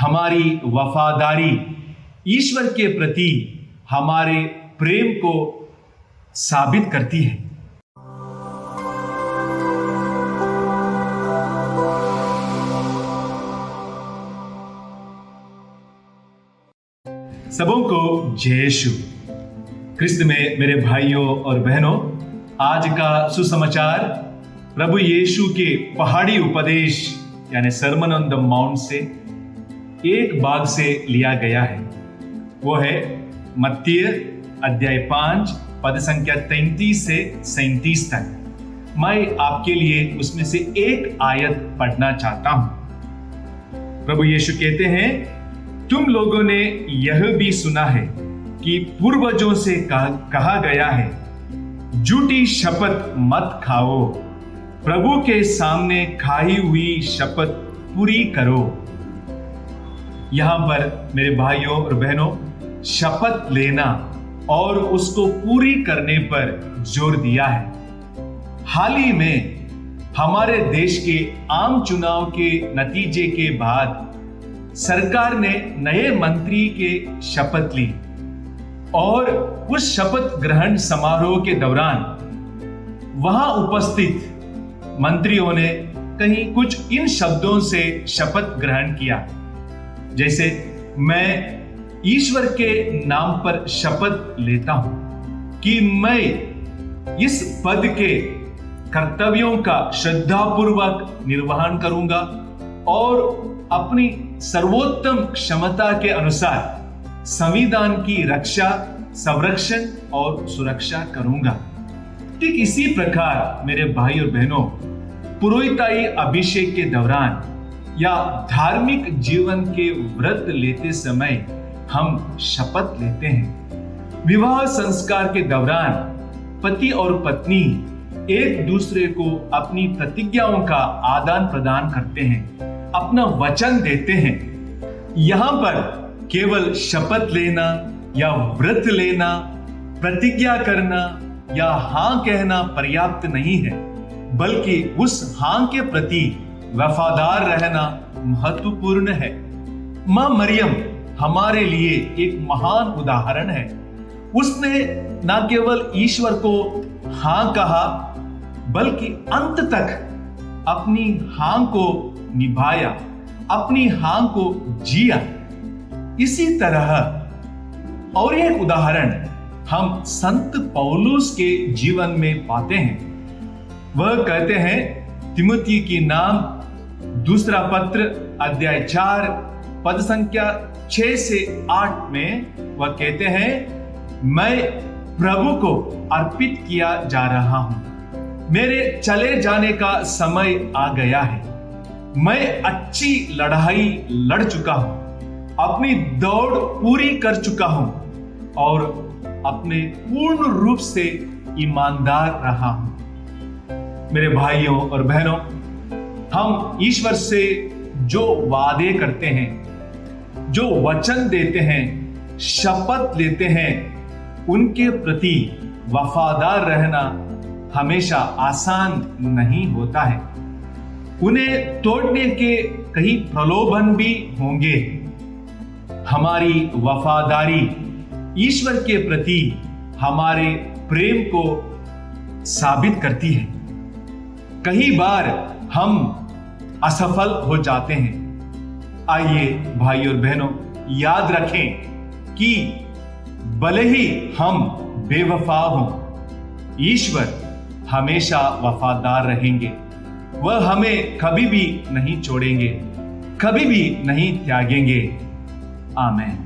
हमारी वफादारी ईश्वर के प्रति हमारे प्रेम को साबित करती है। सबों को जय यीशु क्रिस्त में। मेरे भाइयों और बहनों, आज का सुसमाचार प्रभु यीशु के पहाड़ी उपदेश यानी सर्मन ऑन द माउंट से एक भाग से लिया गया है। वो है मत्ती अध्याय 5 पद संख्या 33 से 37 तक। मैं आपके लिए उसमें से एक आयत पढ़ना चाहता हूं। प्रभु यीशु कहते हैं, तुम लोगों ने यह भी सुना है कि पूर्वजों से कहा गया है, झूठी शपथ मत खाओ, प्रभु के सामने खाई हुई शपथ पूरी करो। यहां पर मेरे भाइयों और बहनों, शपथ लेना और उसको पूरी करने पर जोर दिया है। हाल ही में हमारे देश के आम चुनाव के नतीजे के बाद सरकार ने नए मंत्री के शपथ ली और उस शपथ ग्रहण समारोह के दौरान वहां उपस्थित मंत्रियों ने कहीं कुछ इन शब्दों से शपथ ग्रहण किया, जैसे मैं ईश्वर के नाम पर शपथ लेता हूं कि मैं इस पद के कर्तव्यों का श्रद्धापूर्वक निर्वहन करूंगा और अपनी सर्वोत्तम क्षमता के अनुसार संविधान की रक्षा, संरक्षण और सुरक्षा करूंगा। ठीक इसी प्रकार मेरे भाई और बहनों, पुरोहिताई अभिषेक के दौरान या धार्मिक जीवन के व्रत लेते समय हम शपथ लेते हैं। विवाह संस्कार के दौरान पति और पत्नी एक दूसरे को अपनी प्रतिज्ञाओं का आदान प्रदान करते हैं, अपना वचन देते हैं। यहां पर केवल शपथ लेना या व्रत लेना, प्रतिज्ञा करना या हां कहना पर्याप्त नहीं है, बल्कि उस हां के प्रति वफादार रहना महत्वपूर्ण है। मां मरियम हमारे लिए एक महान उदाहरण है। उसने न केवल ईश्वर को हां कहा, बल्कि अंत तक अपनी हां को निभाया, अपनी हां को जिया। इसी तरह और एक उदाहरण हम संत पौलुस के जीवन में पाते हैं। वह कहते हैं, तिमुथी की नाम दूसरा पत्र अध्याय 4 पद संख्या 6 से 8 में वह कहते हैं, मैं प्रभु को अर्पित किया जा रहा हूं, मेरे चले जाने का समय आ गया है, मैं अच्छी लड़ाई लड़ चुका हूं, अपनी दौड़ पूरी कर चुका हूं और अपने पूर्ण रूप से ईमानदार रहा हूं। मेरे भाइयों और बहनों, हम ईश्वर से जो वादे करते हैं, जो वचन देते हैं, शपथ लेते हैं, उनके प्रति वफादार रहना हमेशा आसान नहीं होता है। उन्हें तोड़ने के कई प्रलोभन भी होंगे। हमारी वफादारी ईश्वर के प्रति हमारे प्रेम को साबित करती है। कई बार हम असफल हो जाते हैं। आइए भाई और बहनों, याद रखें कि भले ही हम बेवफा हों, ईश्वर हमेशा वफादार रहेंगे। वह हमें कभी भी नहीं छोड़ेंगे, कभी भी नहीं त्यागेंगे। आमीन।